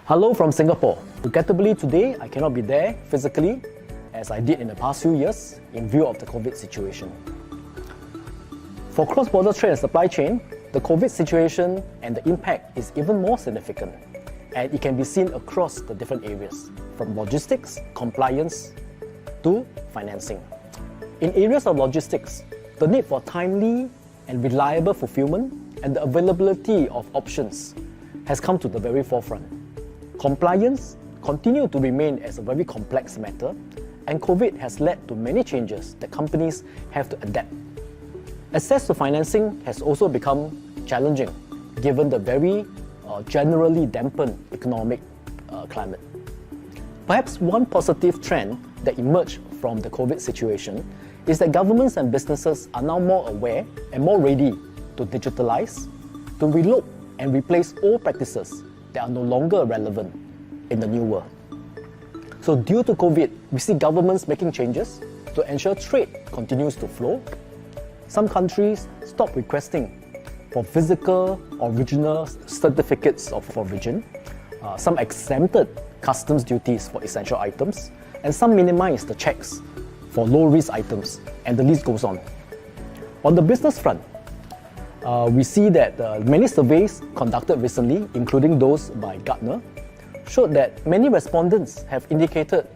Hello from Singapore. Regrettably today, I cannot be there physically as I did in the past few years in view of the COVID situation. For cross-border trade and supply chain, the COVID situation and the impact is even more significant, and it can be seen across the different areas, from logistics, compliance, to financing. In areas of logistics, the need for timely and reliable fulfillment and the availability of options has come to the very forefront. Compliance continues to remain as a very complex matter, and COVID has led to many changes that companies have to adapt. Access to financing has also become challenging given the very generally dampened economic climate. Perhaps one positive trend that emerged from the COVID situation is that governments and businesses are now more aware and more ready to digitalize, to relook and replace old practices that are no longer relevant in the new world. So due to COVID, we see governments making changes to ensure trade continues to flow. Some countries stop requesting for physical original certificates of origin. Some exempted customs duties for essential items, and some minimized the checks for low-risk items, and the list goes on. On the business front, we see that many surveys conducted recently, including those by Gartner, showed that many respondents have indicated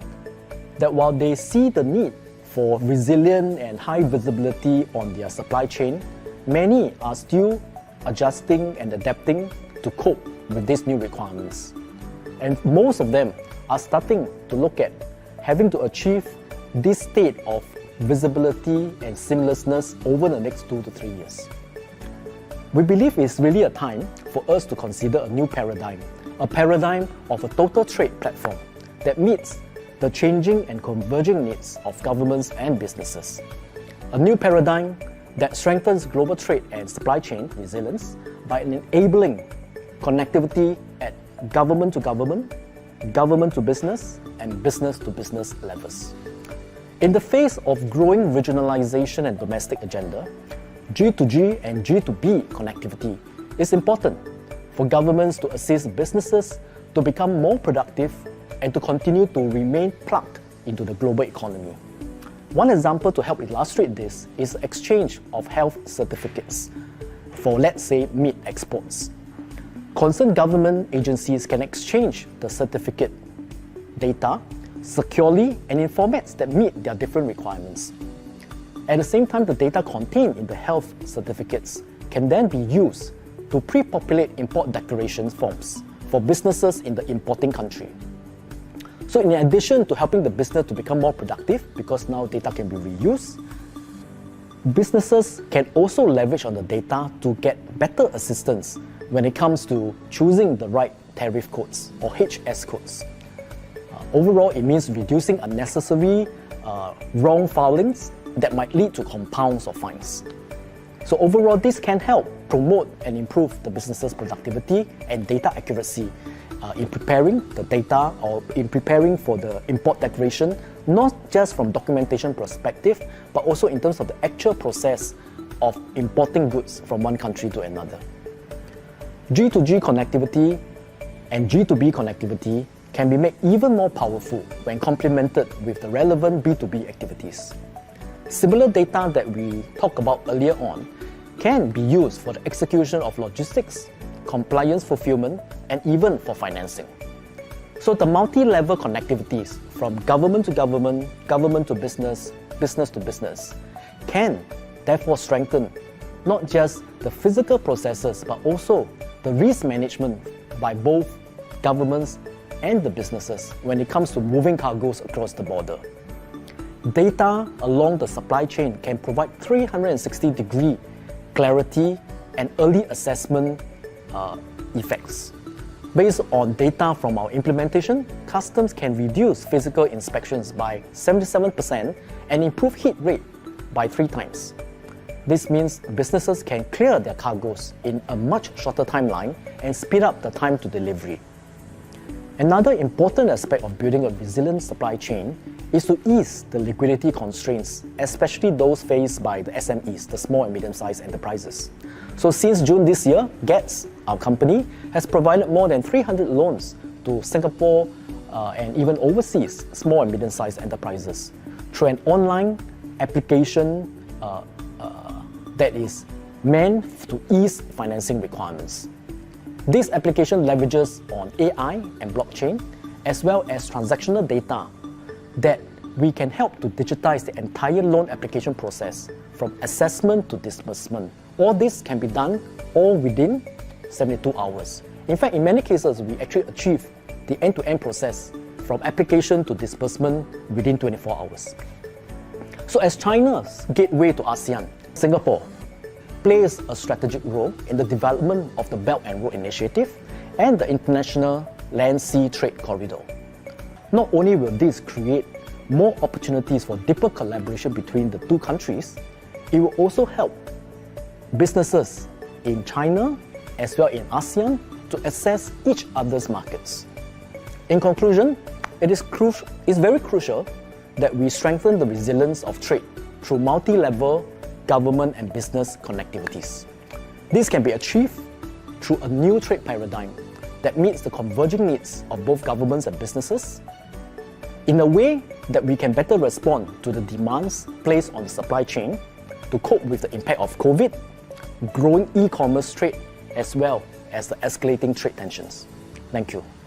that while they see the need for resilient and high visibility on their supply chain, many are still adjusting and adapting to cope with these new requirements. And most of them are starting to look at having to achieve this state of visibility and seamlessness over the next 2 to 3 years. We believe it's really a time for us to consider a new paradigm, a paradigm of a total trade platform that meets the changing and converging needs of governments and businesses. A new paradigm that strengthens global trade and supply chain resilience by enabling connectivity at government to business, and business to business levels. In the face of growing regionalization and domestic agenda, G2G and G2B connectivity is important for governments to assist businesses to become more productive and to continue to remain plugged into the global economy. One example to help illustrate this is the exchange of health certificates for, let's say, meat exports. Concerned government agencies can exchange the certificate data securely and in formats that meet their different requirements. At the same time, the data contained in the health certificates can then be used to pre-populate import declaration forms for businesses in the importing country. So in addition to helping the business to become more productive, because now data can be reused, businesses can also leverage on the data to get better assistance when it comes to choosing the right tariff codes or HS codes. Overall, it means reducing unnecessary wrong filings that might lead to compounds or fines. So overall, this can help promote and improve the business's productivity and data accuracy in preparing the data or in preparing for the import declaration, not just from documentation perspective, but also in terms of the actual process of importing goods from one country to another. G2G connectivity and G2B connectivity can be made even more powerful when complemented with the relevant B2B activities. Similar data that we talked about earlier on can be used for the execution of logistics, compliance fulfillment, and even for financing. So the multi-level connectivities from government to business, business to business, can therefore strengthen not just the physical processes but also the risk management by both governments and the businesses when it comes to moving cargoes across the border. Data along the supply chain can provide 360-degree clarity and early assessment effects. Based on data from our implementation, customs can reduce physical inspections by 77% and improve hit rate by 3 times. This means businesses can clear their cargoes in a much shorter timeline and speed up the time to delivery. Another important aspect of building a resilient supply chain is to ease the liquidity constraints, especially those faced by the SMEs, the small and medium-sized enterprises. So since June this year, GeTS, our company, has provided more than 300 loans to to Singapore and even overseas small and medium-sized enterprises through an online application that is meant to ease financing requirements. This application leverages on AI and blockchain, as well as transactional data that we can help to digitize the entire loan application process from assessment to disbursement. All this can be done all within 72 hours. In fact, in many cases, we actually achieve the end-to-end process from application to disbursement within 24 hours. So as China's gateway to ASEAN, Singapore plays a strategic role in the development of the Belt and Road Initiative and the International Land-Sea Trade Corridor. Not only will this create more opportunities for deeper collaboration between the two countries, it will also help businesses in China as well in ASEAN to access each other's markets. In conclusion, it is very crucial that we strengthen the resilience of trade through multi-level government and business connectivities. This can be achieved through a new trade paradigm that meets the converging needs of both governments and businesses in a way that we can better respond to the demands placed on the supply chain to cope with the impact of COVID, growing e-commerce trade, as well as the escalating trade tensions. Thank you.